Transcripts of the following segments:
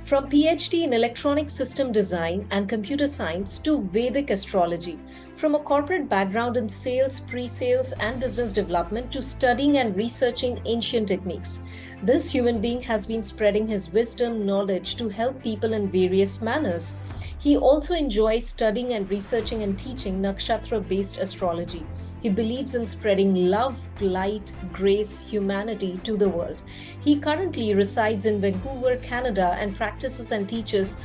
From PhD in electronic system design and computer science to Vedic astrology, from a corporate background in sales, pre sales, and business development to studying and researching ancient techniques, this human being has been spreading his wisdom, knowledge to help people in various manners. He also enjoys studying and researching and teaching nakshatra based astrology. He believes in spreading love, light, grace, humanity to the world. He currently resides in Vancouver, Canada, and practices and teaches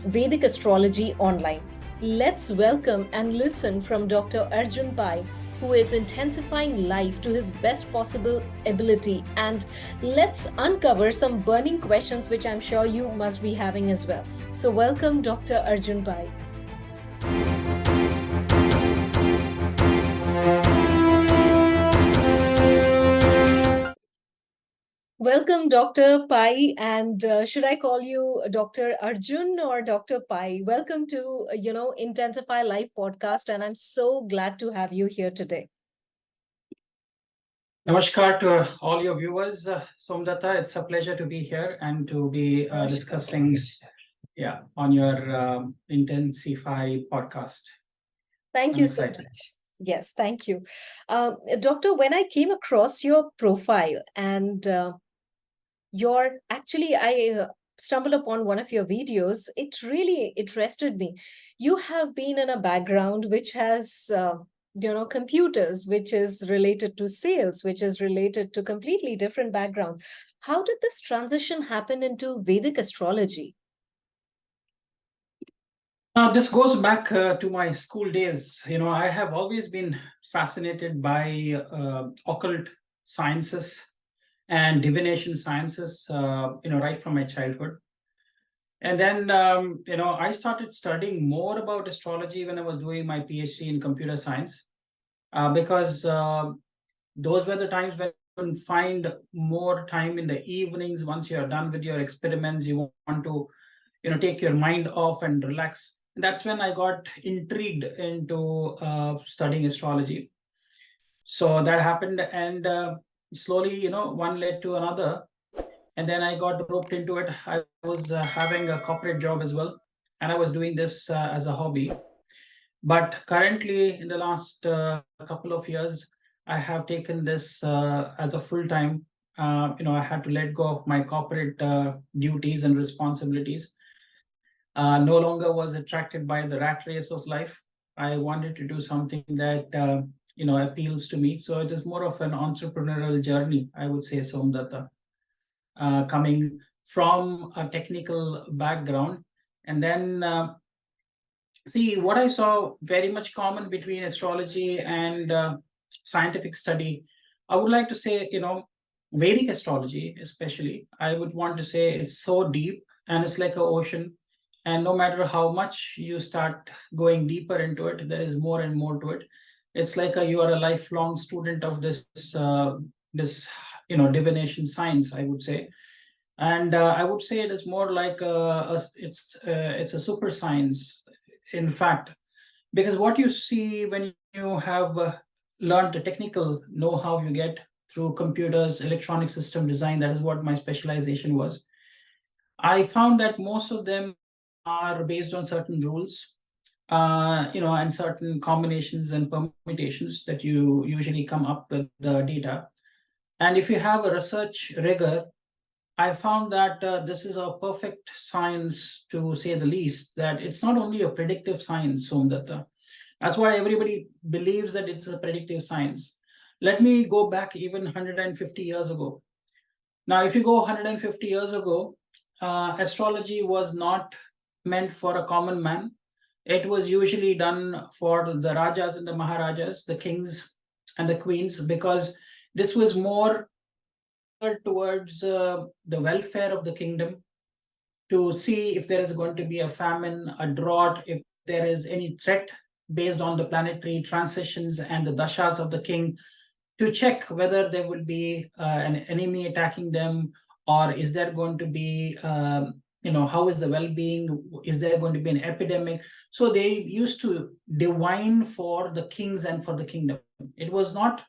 Vedic astrology online. Let's welcome and listen from Dr. Arjun Pai, who is intensifying life to his best possible ability. And let's uncover some burning questions, which I'm sure you must be having as well. So, welcome, Dr. Arjun Pai. Welcome, Dr. Pai, and should I call you Dr. Arjun or Dr. Pai? Welcome to, Intensify Life Podcast, and I'm so glad to have you here today. Namaskar to all your viewers. Somdata, it's a pleasure to be here and to be discussing on your Intensify podcast. Thank you so much. Yes, thank you. Doctor, when I came across your profile and I stumbled upon one of your videos, it really interested me. You have been in a background which has computers, which is related to sales, which is related to completely different background. How did this transition happen into Vedic astrology? Now, this goes back to my school days. I have always been fascinated by occult sciences and divination sciences, right from my childhood. And then, I started studying more about astrology when I was doing my PhD in computer science, because those were the times when you can find more time in the evenings. Once you are done with your experiments, you want to, take your mind off and relax. And that's when I got intrigued into studying astrology. So that happened, and slowly, one led to another. And then I got roped into it. I was having a corporate job as well, and I was doing this as a hobby. But currently, in the last couple of years, I have taken this as a full time. I had to let go of my corporate duties and responsibilities. No longer was attracted by the rat race of life. I wanted to do something that appeals to me. So it is more of an entrepreneurial journey, I would say, Somdata, coming from a technical background. And then, see, what I saw very much common between astrology and scientific study, I would like to say, Vedic astrology, especially, I would want to say it's so deep and it's like an ocean. And no matter how much you start going deeper into it, there is more and more to it. It's like you are a lifelong student of this divination science, I would say. And I would say it is more like it's a super science, in fact, because what you see when you have learned the technical know-how you get through computers, electronic system design, that is what my specialization was. I found that most of them are based on certain rules, and certain combinations and permutations that you usually come up with the data. And if you have a research rigor, I found that this is a perfect science, to say the least, that it's not only a predictive science, Somdatta. That's why everybody believes that it's a predictive science. Let me go back even 150 years ago. Now, if you go 150 years ago, astrology was not meant for a common man. It was usually done for the Rajas and the Maharajas, the kings and the queens, because this was more towards the welfare of the kingdom, to see if there is going to be a famine, a drought, if there is any threat based on the planetary transitions and the dashas of the king, to check whether there will be an enemy attacking them, or is there going to be how is the well-being, is there going to be an epidemic. So they used to divine for the kings and for the kingdom. It was not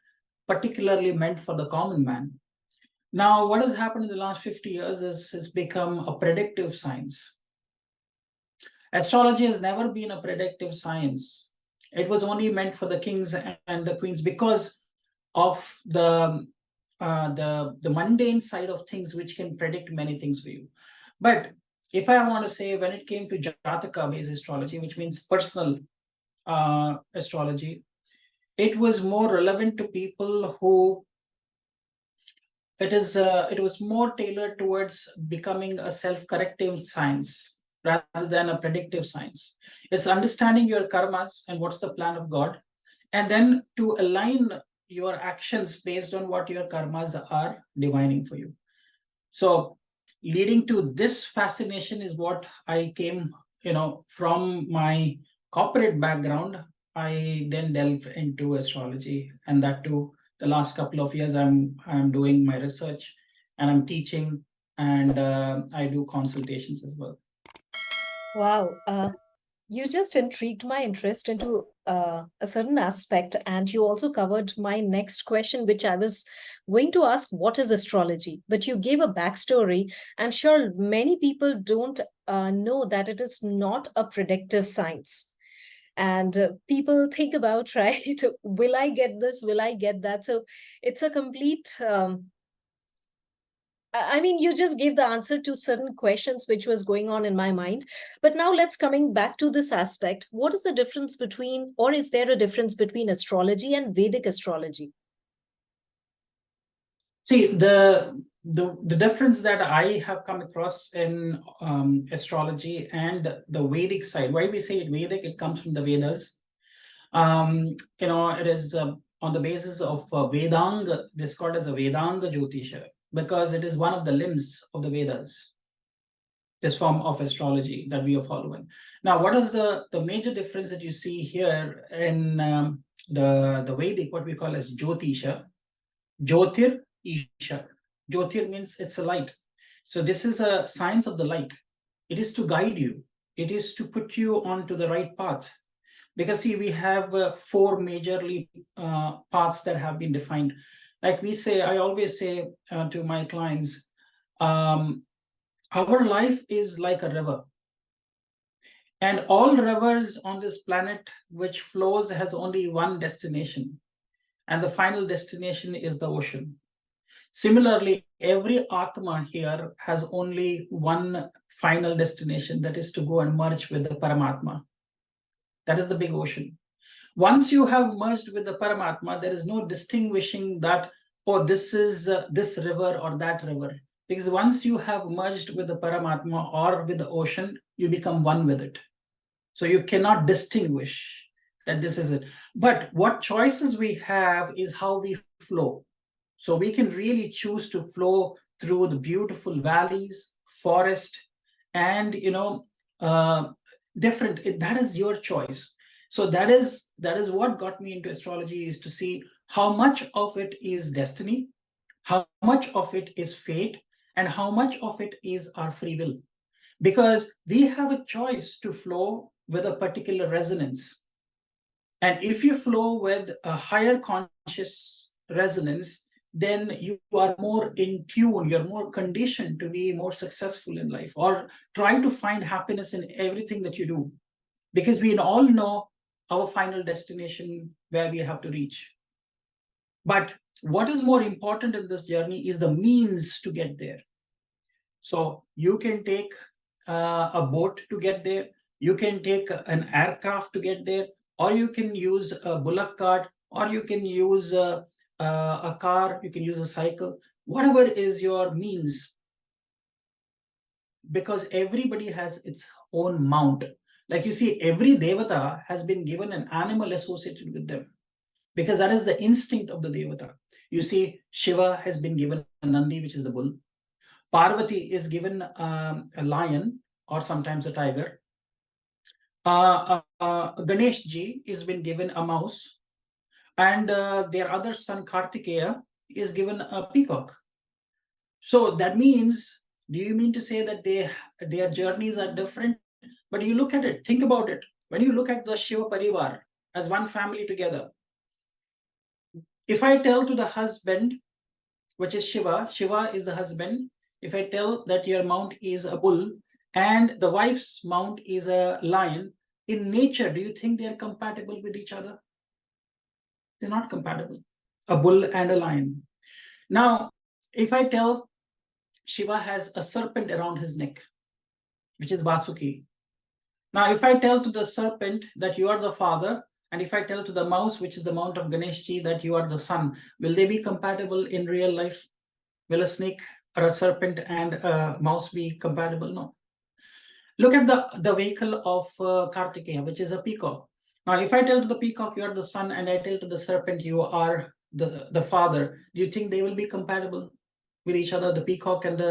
particularly meant for the common man. Now, what has happened in the last 50 years is it's become a predictive science. Astrology has never been a predictive science. It was only meant for the kings and the queens because of the mundane side of things, which can predict many things for you. But if I want to say, when it came to Jataka based astrology, which means personal astrology, it was more relevant to people who it was more tailored towards becoming a self-corrective science rather than a predictive science. It's understanding your karmas and what's the plan of God, and then to align your actions based on what your karmas are divining for you. So leading to this fascination is what I came, from my corporate background. I then delved into astrology, and that too, the last couple of years, I'm doing my research, and I'm teaching, and I do consultations as well. Wow. You just intrigued my interest into a certain aspect, and you also covered my next question, which I was going to ask: what is astrology? But you gave a backstory. I'm sure many people don't know that it is not a predictive science. And people think about, right, will I get this? Will I get that? So it's a complete I mean, you just gave the answer to certain questions which was going on in my mind. But now let's coming back to this aspect. What is the difference between, or is there a difference between astrology and Vedic astrology? See, the difference that I have come across in astrology and the Vedic side. Why we say it Vedic? It comes from the Vedas. It is on the basis of Vedanga. This is called as a Vedanga Jyotisha because it is one of the limbs of the Vedas, this form of astrology that we are following. Now, what is the major difference that you see here in the Vedic, what we call as Jyotisha? Jyotir Isha. Jyotir means it's a light. So this is a science of the light. It is to guide you. It is to put you onto the right path. Because see, we have four majorly paths that have been defined. Like we say, I always say to my clients, our life is like a river. And all rivers on this planet which flows has only one destination. And the final destination is the ocean. Similarly, every Atma here has only one final destination, that is to go and merge with the Paramatma. That is the big ocean. Once you have merged with the Paramatma, there is no distinguishing that, oh, this is this river or that river. Because once you have merged with the Paramatma or with the ocean, you become one with it. So you cannot distinguish that this is it. But what choices we have is how we flow. So we can really choose to flow through the beautiful valleys, forest, and different. That is your choice. So that is what got me into astrology, is to see how much of it is destiny, how much of it is fate, and how much of it is our free will. Because we have a choice to flow with a particular resonance. And if you flow with a higher conscious resonance, then you are more in tune, you're more conditioned to be more successful in life or try to find happiness in everything that you do. Because we all know our final destination where we have to reach. But what is more important in this journey is the means to get there. So you can take a boat to get there, you can take an aircraft to get there, or you can use a bullock cart, or you can use a car, you can use a cycle, whatever is your means, because everybody has its own mount. Like you see, every devata has been given an animal associated with them, because that is the instinct of the devata. You see, Shiva has been given a Nandi, which is the bull. Parvati is given a lion or sometimes a tiger. Ganesh ji is been given a mouse, and their other son Kartikeya is given a peacock. So that means, do you mean to say that their journeys are different? But you look at it, think about it. When you look at the Shiva Parivar as one family together, if I tell to the husband, which is Shiva. Shiva is the husband. If I tell that your mount is a bull and the wife's mount is a lion, in nature, do you think they are compatible with each other? They're not compatible. A bull and a lion. Now, if I tell Shiva has a serpent around his neck, which is Vasuki. Now, if I tell to the serpent that you are the father, and if I tell to the mouse, which is the mount of Ganeshji, that you are the son, will they be compatible in real life? Will a snake or a serpent and a mouse be compatible? No. Look at the vehicle of Kartikeya, which is a peacock. Now, if I tell to the peacock you are the son, and I tell to the serpent you are the father, do you think they will be compatible with each other, the peacock and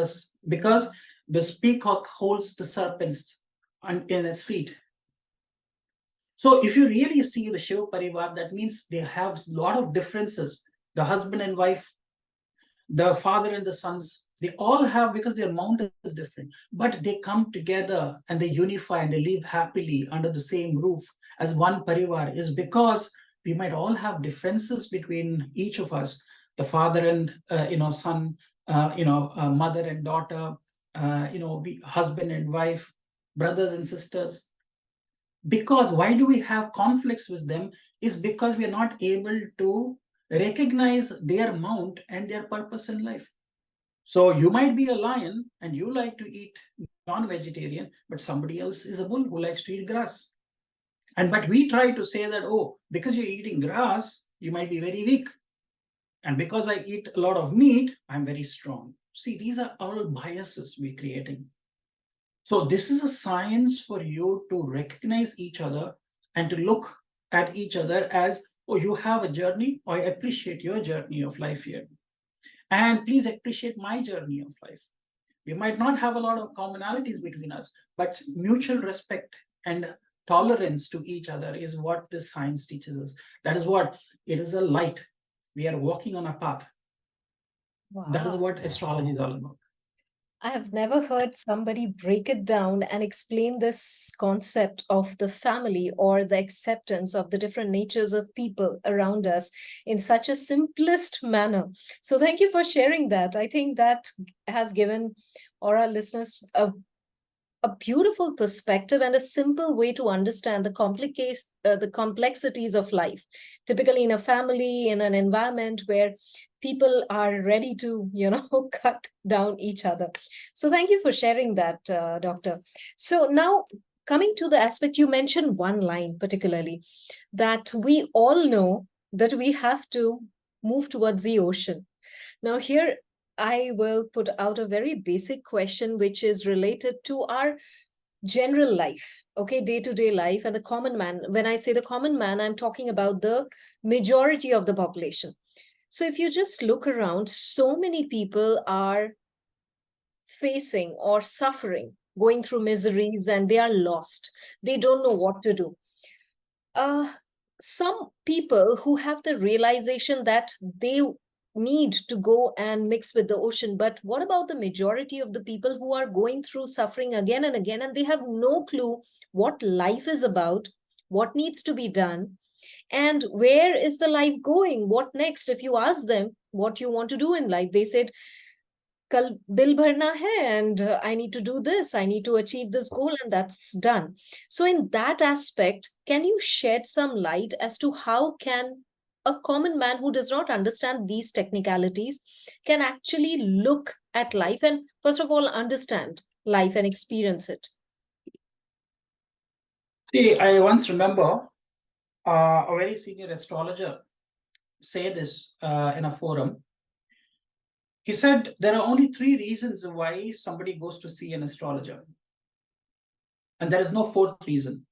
because this peacock holds the serpents in its feet. So if you really see the Shiva Parivar, that means they have a lot of differences. The husband and wife, the father and the sons, they all have, because their mount is different, but they come together and they unify and they live happily under the same roof as one Parivar, is because we might all have differences between each of us, the father and son, mother and daughter, husband and wife, brothers and sisters. Because why do we have conflicts with them? Is because we are not able to recognize their mount and their purpose in life. So you might be a lion and you like to eat non-vegetarian, but somebody else is a bull who likes to eat grass. But we try to say that, oh, because you're eating grass, you might be very weak. And because I eat a lot of meat, I'm very strong. See, these are all biases we're creating. So this is a science for you to recognize each other and to look at each other as, oh, you have a journey. I appreciate your journey of life here. And please appreciate my journey of life. We might not have a lot of commonalities between us, but mutual respect and tolerance to each other is what this science teaches us. That is what it is, a light. We are walking on a path. Wow. That is what astrology is all about. I have never heard somebody break it down and explain this concept of the family or the acceptance of the different natures of people around us in such a simplest manner. So thank you for sharing that. I think that has given all our listeners a beautiful perspective and a simple way to understand the complexities of life. Typically, in a family, in an environment where people are ready to, cut down each other. So, thank you for sharing that, Doctor. So, now coming to the aspect, you mentioned one line particularly, that we all know that we have to move towards the ocean. Now, here I will put out a very basic question, which is related to our general life, okay, day-to-day life and the common man. When I say the common man, I'm talking about the majority of the population. So if you just look around, so many people are facing or suffering, going through miseries, and they are lost. They don't know what to do. Some people who have the realization that they need to go and mix with the ocean, but what about the majority of the people who are going through suffering again and again, and they have no clue what life is about, what needs to be done, and where is the life going, what next? If you ask them what you want to do in life, they said, kal bill bharna hai, and I need to do this, I need to achieve this goal, and that's done. So in that aspect, can you shed some light as to how can a common man who does not understand these technicalities can actually look at life and first of all understand life and experience it? See, I once remember a very senior astrologer say this in a forum. He said there are only 3 reasons why somebody goes to see an astrologer. And there is no 4th reason.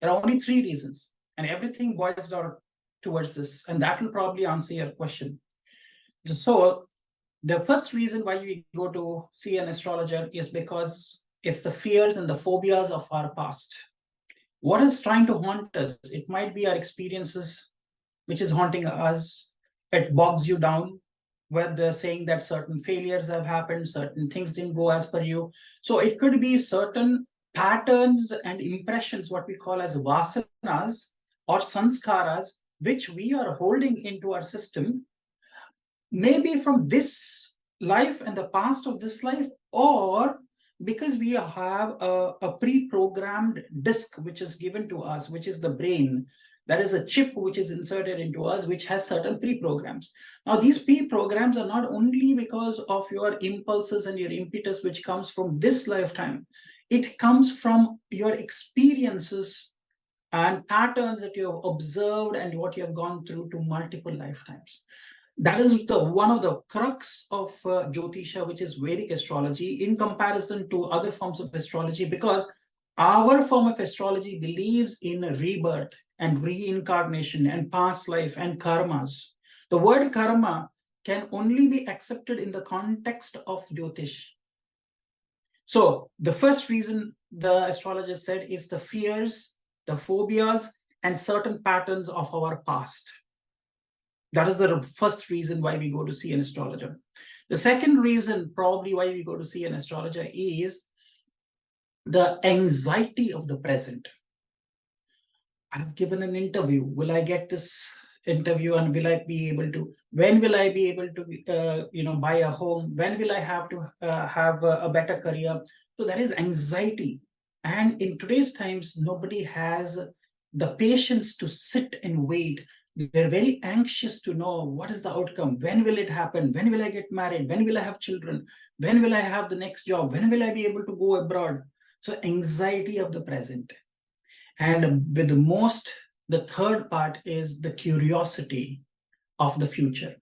There are only 3 reasons. And everything boils down towards this. And that will probably answer your question. So the first reason why we go to see an astrologer is because it's the fears and the phobias of our past. What is trying to haunt us? It might be our experiences, which is haunting us. It bogs you down, where they're saying that certain failures have happened, certain things didn't go as per you. So it could be certain patterns and impressions, what we call as vasanas or sanskaras, which we are holding into our system, maybe from this life and the past of this life, or because we have a pre-programmed disk which is given to us, which is the brain. That is a chip which is inserted into us, which has certain pre-programs. Now, these pre-programs are not only because of your impulses and your impetus, which comes from this lifetime. It comes from your experiences and patterns that you have observed and what you have gone through to multiple lifetimes. That is the one of the crux of Jyotisha, which is Vedic astrology, in comparison to other forms of astrology, because our form of astrology believes in rebirth and reincarnation and past life and karmas. The word karma can only be accepted in the context of Jyotish. So the first reason the astrologer said is the fears, the phobias, and certain patterns of our past. That is the first reason why we go to see an astrologer. The second reason, probably, why we go to see an astrologer is the anxiety of the present. I've given an interview. Will I get this interview, and will I be able to? When will I be able to, buy a home? When will I have to have a better career? So there is anxiety, and in today's times, nobody has the patience to sit and wait. They're very anxious to know what is the outcome. When will it happen? When will I get married? When will I have children? When will I have the next job? When will I be able to go abroad? So anxiety of the present. And with the third part is the curiosity of the future.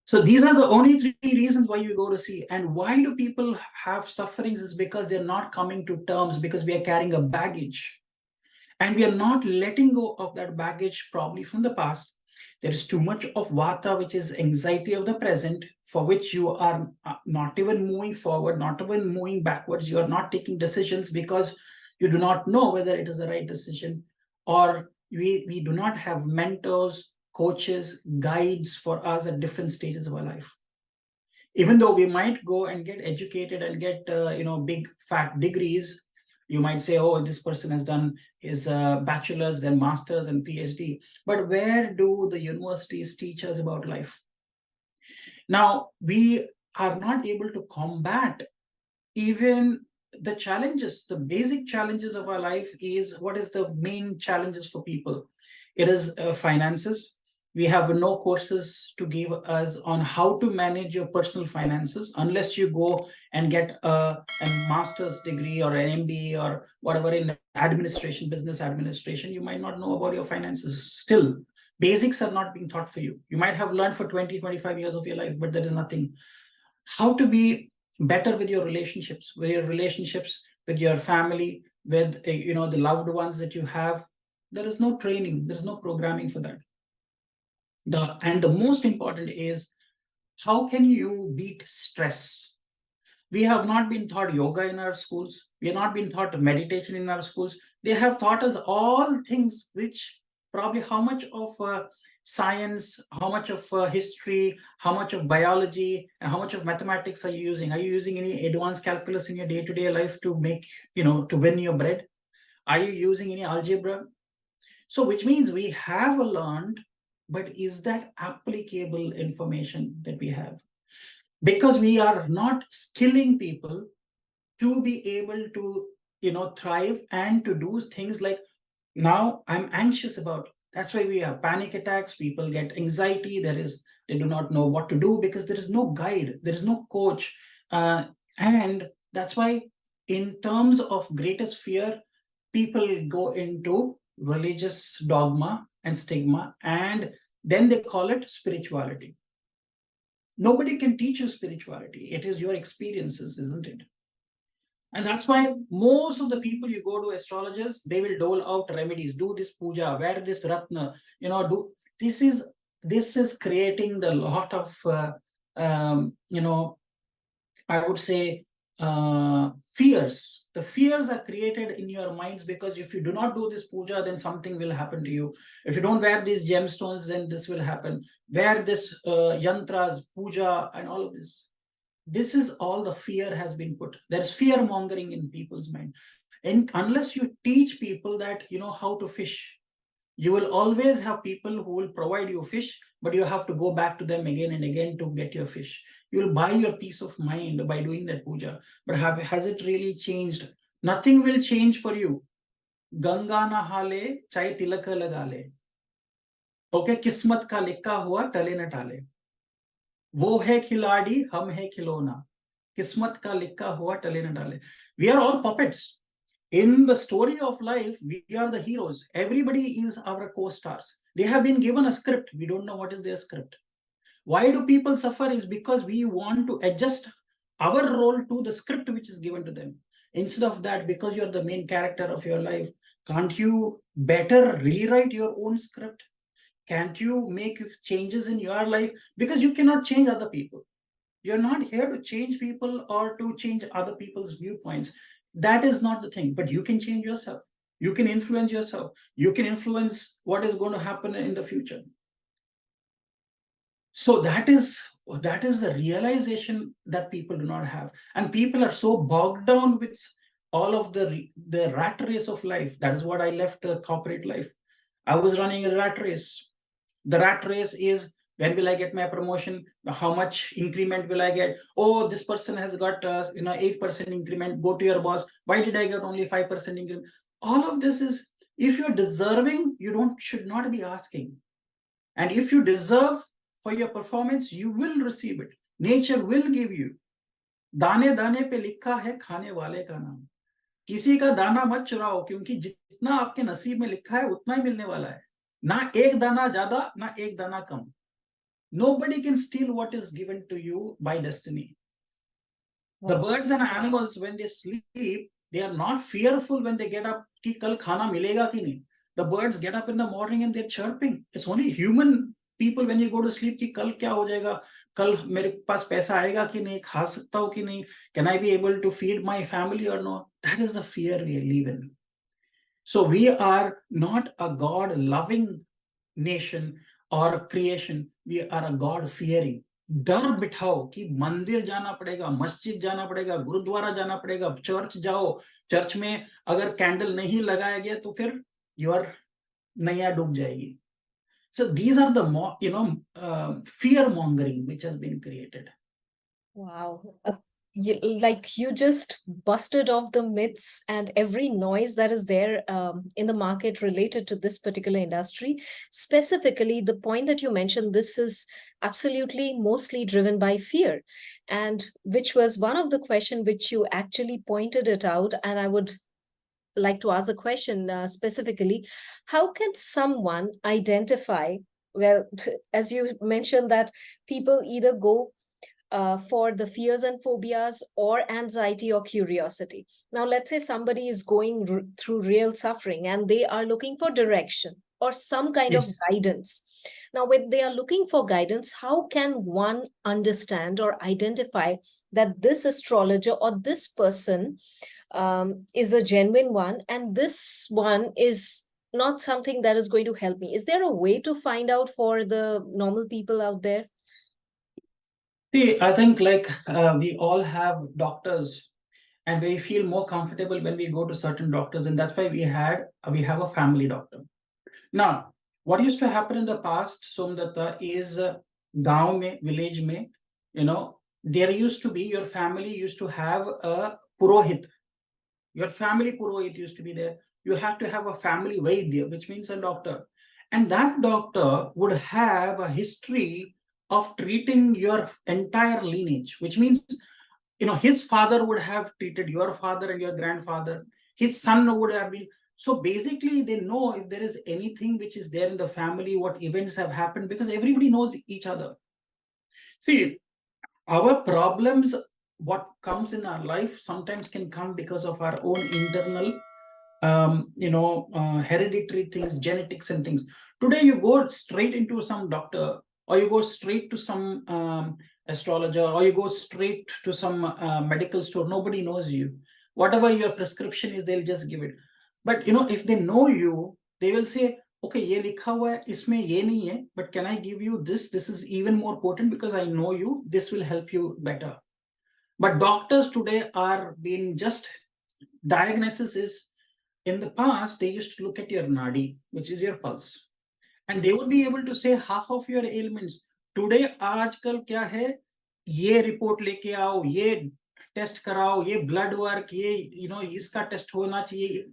So these are the only three reasons why you go to see. And why do people have sufferings is because they're not coming to terms, because we are carrying a baggage. And we are not letting go of that baggage, probably from the past. There is too much of vata, which is anxiety of the present, for which you are not even moving forward, not even moving backwards. You are not taking decisions because you do not know whether it is the right decision, or we do not have mentors, coaches, guides for us at different stages of our life. Even though we might go and get educated and get big fat degrees, you might say, oh, this person has done his bachelor's, then master's and PhD. But where do the universities teach us about life? Now, we are not able to combat even the challenges. The basic challenges of our life is, what is the main challenges for people? It is finances. We have no courses to give us on how to manage your personal finances, unless you go and get a master's degree or an MBA or whatever in administration, business administration. You might not know about your finances still. Basics are not being taught for you. You might have learned for 20, 25 years of your life, but there is nothing. How to be better with your relationships, with your family, with the loved ones that you have. There is no training, there's no programming for that. And the most important is, how can you beat stress? We have not been taught yoga in our schools. We have not been taught meditation in our schools. They have taught us all things which, probably, how much of science, how much of history, how much of biology, and how much of mathematics are you using? Are you using any advanced calculus in your day-to-day life to make, to win your bread? Are you using any algebra? So, which means we have learned, but is that applicable information that we have? Because we are not skilling people to be able to thrive and to do things like, now I'm anxious about. That's why we have panic attacks. People get anxiety. They do not know what to do because there is no guide, there is no coach, and that's why, in terms of greatest fear, people go into religious dogma and stigma, and then they call it spirituality. Nobody can teach you spirituality. It is your experiences, isn't it? And that's why most of the people, you go to astrologers, they will dole out remedies. Do this puja, wear this ratna, do this is creating the lot of I would say fears. The fears are created in your minds because if you do not do this puja, then something will happen to you. If you don't wear these gemstones, then this will happen. Wear this yantras, puja, and all of this. This is all the fear has been put. There's fear mongering in people's mind. And unless you teach people that how to fish, you will always have people who will provide you fish, but you have to go back to them again and again to get your fish. You'll buy your peace of mind by doing that puja. But has it really changed? Nothing will change for you. Ganga nahale, chai tilaka lagale. Okay, kismat ka likha hua tale na tale. वो है खिलाड़ी हम है खिलौना किस्मत का लिखा हुआ टले न डाले. We are all puppets in the story of life. We are the heroes. Everybody is our co-stars. They have been given a script. We don't know what is their script. Why do people suffer? Is because we want to adjust our role to the script which is given to them. Instead of that, because you're the main character of your life, can't you better rewrite your own script? Can't you make changes in your life? Because you cannot change other people. You're not here to change people or to change other people's viewpoints. That is not the thing. But you can change yourself. You can influence yourself. You can influence what is going to happen in the future. So that is the realization that people do not have. And people are so bogged down with all of the rat race of life. That is what I left the corporate life. I was running a rat race. The rat race is, when will I get my promotion? How much increment will I get? Oh, this person has got 8% increment. Go to your boss. Why did I get only 5% increment? All of this is, if you're deserving, you should not be asking. And if you deserve for your performance, you will receive it. Nature will give you. दाने दाने पे लिखा है खाने वाले का नाम. किसी का दाना मत चुराओ, क्योंकि जितना आपके नसीब में लिखा है उतना ही मिलने वाला है. ना एक दाना ज्यादा, ना एक दाना कम. Nobody can steal what is given to you by destiny. The birds and animals, when they sleep, they are not fearful when they get up कि कल खाना मिलेगा कि नहीं. The birds get up in the morning and they're chirping. It's only human people, when you go to sleep, कि कल क्या हो जाएगा, कल मेरे पास पैसा आएगा कि नहीं, खा सकता हूँ कि नहीं, can I be able to feed my family or no? That is the fear we live in. So we are not a God-loving nation or creation. We are a God-fearing. डर बिठाओ कि मंदिर जाना पड़ेगा, मस्जिद जाना पड़ेगा, गुरुद्वारा जाना पड़ेगा, चर्च जाओ. चर्च में अगर कैंडल नहीं लगाया गया तो फिर योर नैया डूब जाएगी. So these are the fear mongering which has been created. Wow. You just busted off the myths and every noise that is there in the market related to this particular industry. Specifically, the point that you mentioned, this is absolutely mostly driven by fear, and which was one of the question which you actually pointed it out. And I would like to ask the question specifically, how can someone identify, well, as you mentioned that people either go for the fears and phobias or anxiety or curiosity. Now, let's say somebody is going through real suffering and they are looking for direction or some kind of guidance. Now, when they are looking for guidance, how can one understand or identify that this astrologer or this person is a genuine one and this one is not something that is going to help me? Is there a way to find out for the normal people out there? See, I think we all have doctors, and we feel more comfortable when we go to certain doctors, and that's why we have a family doctor. Now, what used to happen in the past, Somdata, is gaon mein, village mein, there used to be, your family used to have a purohit. Your family purohit used to be there. You have to have a family vaidya, which means a doctor. And that doctor would have a history of treating your entire lineage, which means, his father would have treated your father and your grandfather. His son would have been. So basically, they know if there is anything which is there in the family, what events have happened, because everybody knows each other. See, our problems, what comes in our life, sometimes can come because of our own internal hereditary things, genetics and things. Today, you go straight into some doctor, or you go straight to some astrologer, or you go straight to some medical store. Nobody knows you. Whatever your prescription is, they'll just give it. But if they know you, they will say, okay, ye likha hua hai, isme ye nahi hai, but can I give you this? This is even more potent because I know you. This will help you better. But doctors today are being just, diagnosis is, in the past, they used to look at your nadi, which is your pulse. and they would be able to say half of your ailments. Today आजकल क्या है, ये report लेके आओ, ये test कराओ, ये blood work, ये इसका टेस्ट होना चाहिए,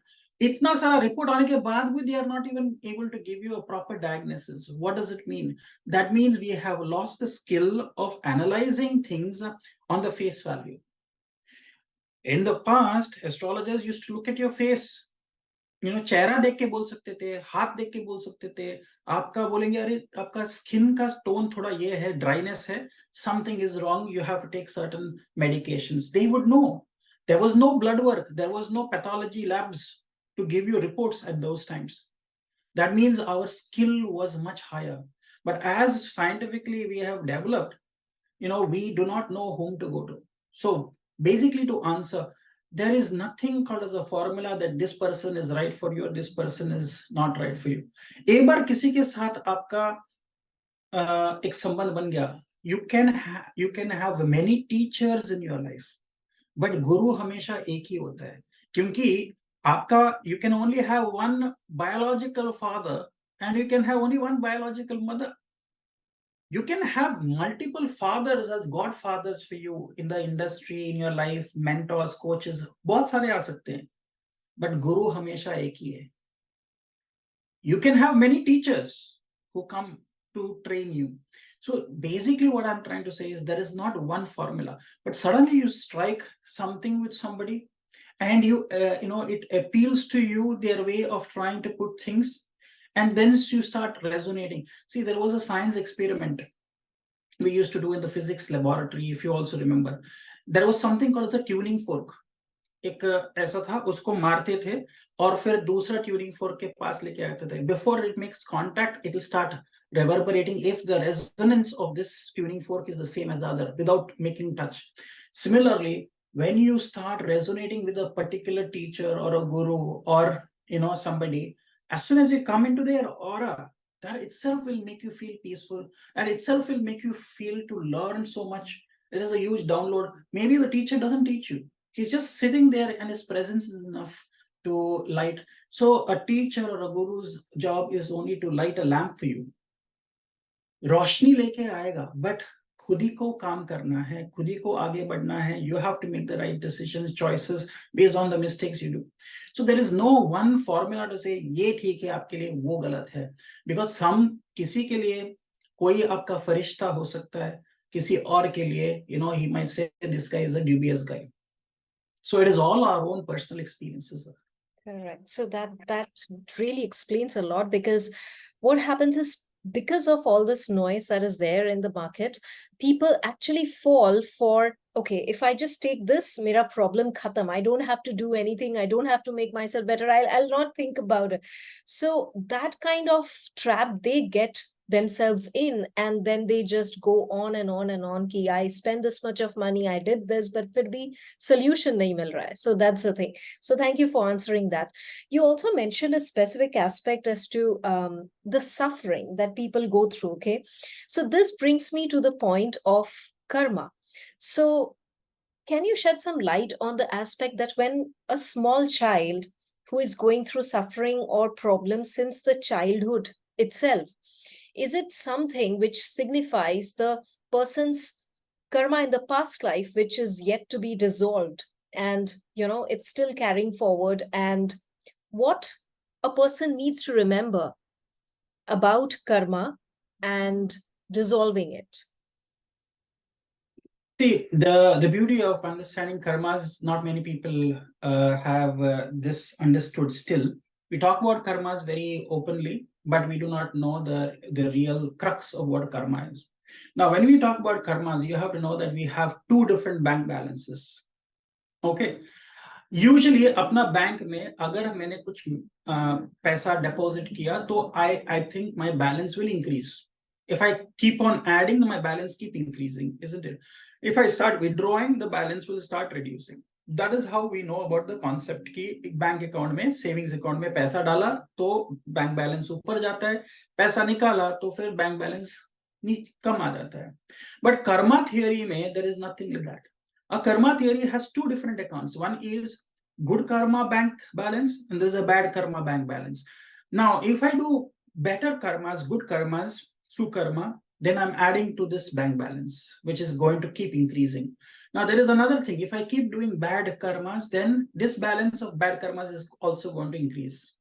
इतना सारा रिपोर्ट आने के बाद भी they are not even able to give you a proper diagnosis. What does it mean? That means we have lost the skill of analyzing things on the face value. In the past, astrologers used to look at your face. चेहरा देख के बोल सकते थे, हाथ देख के बोल सकते थे, आपका बोलेंगे अरे आपका स्किन का टोन थोड़ा ये है, ड्राइनेस है, something is wrong, you have to take certain medications. They would know. There was no blood work, there was no pathology labs to give you reports at those times. That means our skill was much higher. But as scientifically we have developed, we do not know whom to go to. So basically, to answer, there is nothing called as a formula that this person is right for you or this person is not right for you. एक बार किसी के साथ आपका एक संबंध बन गया, you can have many teachers in your life, but गुरु हमेशा एक ही होता है, क्योंकि आपका you can only have one biological father and you can have only one biological mother. You can have multiple fathers as godfathers for you in the industry, in your life, mentors, coaches, बहुत सारे आ सकते हैं, but गुरु हमेशा एक ही है. You can have many teachers who come to train you. So basically what I'm trying to say is there is not one formula, but suddenly you strike something with somebody and it appeals to you, their way of trying to put things, and then you start resonating. See, there was a science experiment we used to do in the physics laboratory, if you also remember. There was something called as a tuning fork. एक ऐसा था, उसको मारते थे और फिर दूसरा tuning fork के पास लेके आते थे. Before it makes contact, it will start reverberating if the resonance of this tuning fork is the same as the other without making touch. Similarly, when you start resonating with a particular teacher or a guru or somebody, as soon as you come into their aura, that itself will make you feel peaceful, and itself will make you feel to learn so much. It is a huge download. Maybe the teacher doesn't teach you, he's just sitting there and his presence is enough to light. So a teacher or a guru's job is only to light a lamp for you. रोशनी लेके आएगा, but खुद ही को काम करना है, खुद ही को आगे बढ़ना है. You have to make the right decisions, choices based on the mistakes you do. So there is no one formula to say ये ठीक है आपके लिए, वो गलत है. Because हम किसी के लिए कोई आपका फरिश्ता हो सकता है, किसी और के लिए he might say this guy is a dubious guy. So it is all our own personal experiences. Correct. So that really explains a lot, because what happens is, because of all this noise that is there in the market, people actually fall for, okay, if I just take this, mera problem khatam, I don't have to do anything, I don't have to make myself better, I'll not think about it. So that kind of trap they get themselves in, and then they just go on and on and on ki I spend this much of money, I did this, but फिर भी solution nahi mil raha hai. So that's the thing. So thank you for answering that. You also mentioned a specific aspect as to the suffering that people go through. Okay, so this brings me to the point of karma. So can you shed some light on the aspect that when a small child who is going through suffering or problems since the childhood itself, is it something which signifies the person's karma in the past life, which is yet to be dissolved, and it's still carrying forward, and what a person needs to remember about karma and dissolving it? See, the beauty of understanding karma is not many people have this understood still. We talk about karmas very openly, but we do not know the real crux of what karma is. Now, when we talk about karmas, you have to know that we have two different bank balances. Okay. Usually अपना bank में अगर मैंने कुछ पैसा deposit किया, तो I think my balance will increase. If I keep on adding, my balance keep increasing, isn't it? If I start withdrawing, the balance will start reducing. That is how we know about the concept कि bank account में, savings account में पैसा डाला तो bank balance ऊपर जाता है, पैसा निकाला तो फिर बैंक बैलेंस कम आ जाता है. But karma theory में there is nothing like that. A karma theory has two different accounts. One is good karma bank balance and there's a bad karma bank balance. Now, if I do better karmas, good karmas, sukarma, then I'm adding to this bank balance, which is going to keep increasing. Now, there is another thing. If I keep doing bad karmas, then this balance of bad karmas is also going to increase.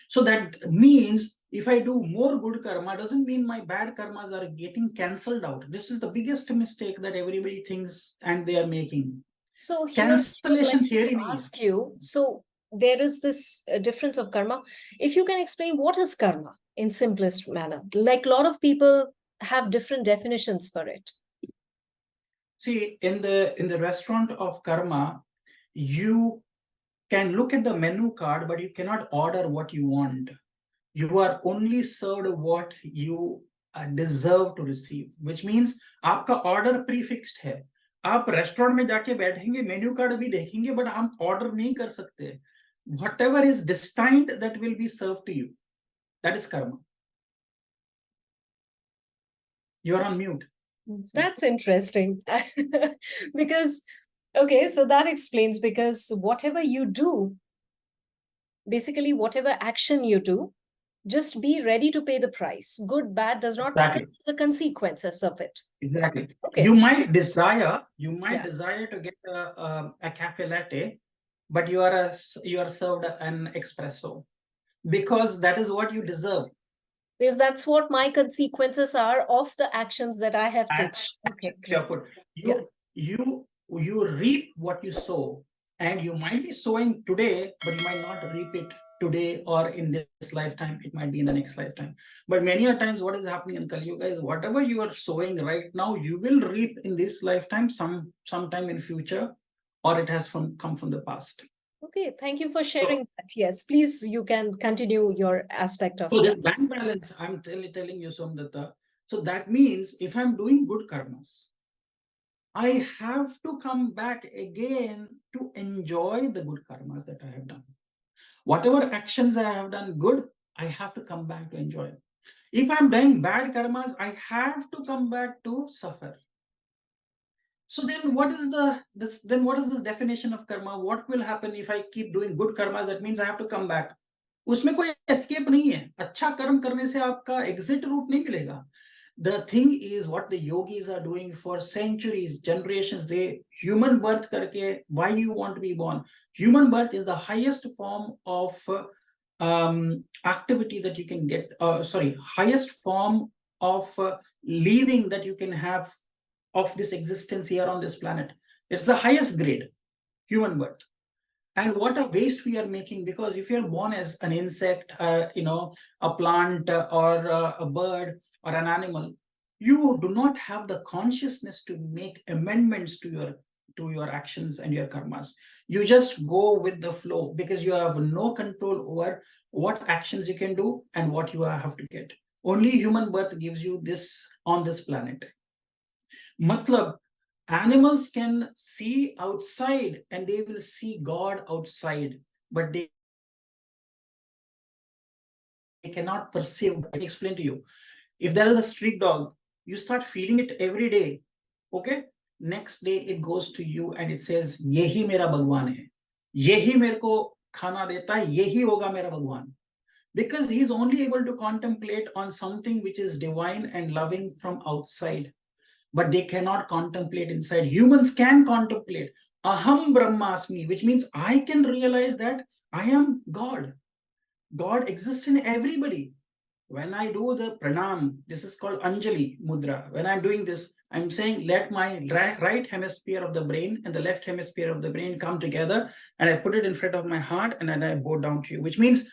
So that means if I do more good karma, doesn't mean my bad karmas are getting cancelled out. This is the biggest mistake that everybody thinks and they are making. So here, Cancellation like theory to nahi hai. ask you, so there is this difference of karma. If you can explain what is karma in simplest manner, like a lot of people have different definitions for it. See, in the restaurant of karma, you can look at the menu card, but you cannot order what you want. You are only served what you deserve to receive, which means आपका order prefixed है. आप restaurant में जाके बैठेंगे, menu card भी देखेंगे, but हम order नहीं कर सकते. Whatever is destined, that will be served to you. That is karma. You are on mute. That's interesting. Because, okay, so that explains, because whatever you do, basically, whatever action you do, just be ready to pay the price. Good, bad does not matter. Exactly. It's the consequences of it. Exactly. Okay. You might desire Yeah. to get a cafe latte, but you are served an espresso because that is what you deserve. Because that's what my consequences are of the actions that I have taken. Okay, great. You you reap what you sow, and you might be sowing today, but you might not reap it today or in this lifetime. It might be in the next lifetime. But many a times, what is happening in Kali Yuga is whatever you are sowing right now, you will reap in this lifetime, sometime in future, or it has come from the past. Okay, thank you for sharing that. Yes, please, you can continue your aspect of So it. this bank balance, I'm telling you, Somdata. So that means if I'm doing good karmas, I have to come back again to enjoy the good karmas that I have done. Whatever actions I have done good, I have to come back to enjoy. If I'm doing bad karmas, I have to come back to suffer. So then what is this definition of karma? What will happen if I keep doing good karma? That means I have to come back. उसमें कोई escape नहीं है. अच्छा कर्म करने से आपका exit route नहीं मिलेगा. The thing is what the yogis are doing for centuries, generations. They human birth karke. Why you want to be born? Human birth is the highest form of activity that you can get. Highest form of living that you can have of this existence here on this planet. It's the highest grade, human birth. And what a waste we are making, because if you're born as an insect, a plant or a bird or an animal, you do not have the consciousness to make amendments to your actions and your karmas. You just go with the flow because you have no control over what actions you can do and what you have to get. Only human birth gives you this on this planet. Matlab, animals can see outside and they will see God outside, but they cannot perceive. Let me explain to you. If there is a street dog, you start feeding it every day. Okay? Next day it goes to you and it says, "Yehi mera Bhagwan hai. Yehi mere ko khana deta hai. Yehi hoga mera Bhagwan." Because he is only able to contemplate on something which is divine and loving from outside, but they cannot contemplate inside. Humans can contemplate. Aham Brahmasmi, which means I can realize that I am God. God exists in everybody. When I do the pranam, this is called Anjali Mudra. When I'm doing this, I'm saying, let my right hemisphere of the brain and the left hemisphere of the brain come together, and I put it in front of my heart, and then I bow down to you, which means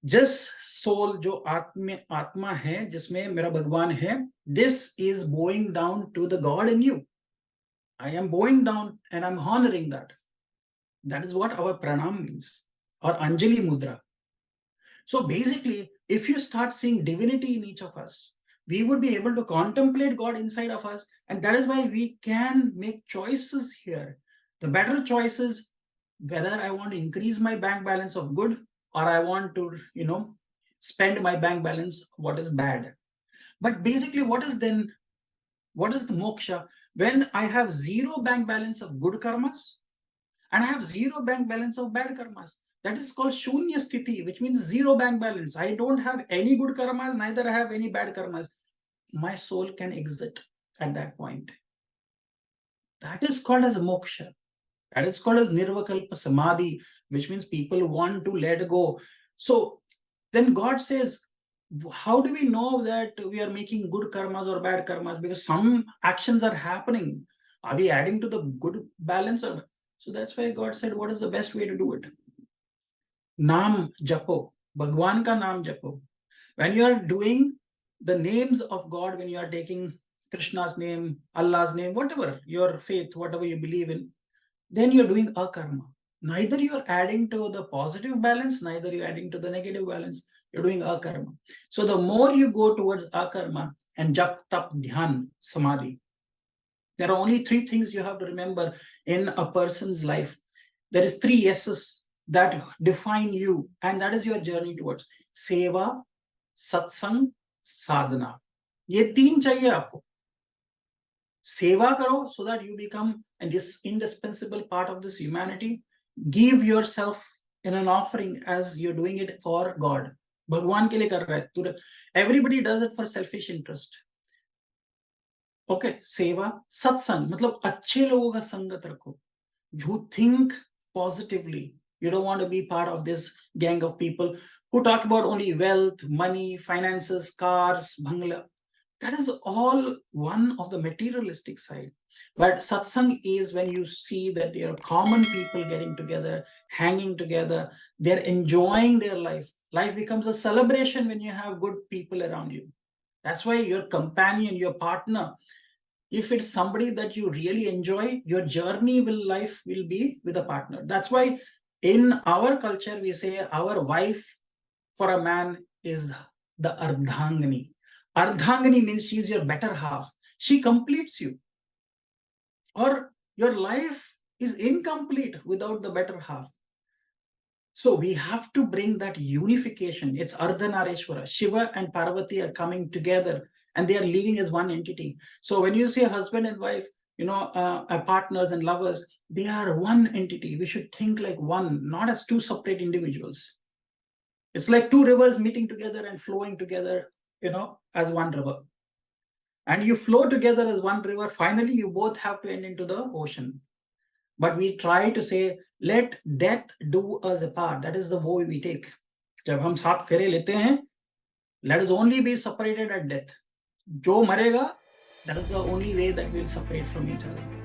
जिस soul जो आत्मा है जिसमें मेरा भगवान है, this is bowing down to the God in you. I am bowing down and I'm honoring that. That is what our pranam means, or Anjali Mudra. So basically, if you start seeing divinity in each of us, we would be able to contemplate God inside of us, and that is why we can make choices here. The better choices, whether I want to increase my bank balance of good or I want to, spend my bank balance what is bad. But basically, what is the moksha? When I have zero bank balance of good karmas and I have zero bank balance of bad karmas, That is called shunya sthiti, which means zero bank balance. I don't have any good karmas, neither I have any bad karmas. My soul can exit at that point. That is called as moksha. That is called as nirvakalpa samadhi, which means people want to let go. So then God says, how do we know that we are making good karmas or bad karmas? Because some actions are happening. Are we adding to the good balance? Or so that's why God said, what is the best way to do it? Naam japo, Bhagwan ka naam japo. When you are doing the names of God, when you are taking Krishna's name, Allah's name, whatever your faith, whatever you believe in, then you're doing akarma. Neither you're adding to the positive balance, neither you're adding to the negative balance. You're doing akarma. So the more you go towards akarma and jap, tap, dhyan, samadhi, there are only three things you have to remember in a person's life. There is three yeses that define you, and that is your journey towards seva, satsang, sadhana. ये तीन चाहिए आपको. सेवा करो so that you become an indispensable part of this humanity. Give yourself in an offering as you're doing it for God. भगवान के लिए कर रहा है. Everybody does it for selfish interest. Okay, सेवा, सत्संग मतलब अच्छे लोगों का संगत रखो. You think positively. You don't want to be part of this gang of people who talk about only wealth, money, finances, cars, bangla. That is all one of the materialistic side. But satsang is when you see that there are common people getting together, hanging together, they're enjoying their life. Life becomes a celebration when you have good people around you. That's why your companion, your partner, if it's somebody that you really enjoy, your journey life will be with a partner. That's why in our culture, we say our wife for a man is the ardhangani. Ardhangani means she's your better half. She completes you. Or your life is incomplete without the better half. So we have to bring that unification. It's Ardhanareshwara. Shiva and Parvati are coming together and they are living as one entity. So when you say husband and wife, partners and lovers, they are one entity. We should think like one, not as two separate individuals. It's like two rivers meeting together and flowing together, as one river. And you flow together as one river. Finally, you both have to end into the ocean. But we try to say, let death do us apart. That is the vow we take. जब हम सात फेरे लेते हैं, let us only be separated at death. जो मरेगा, that is the only way that we'll separate from each other.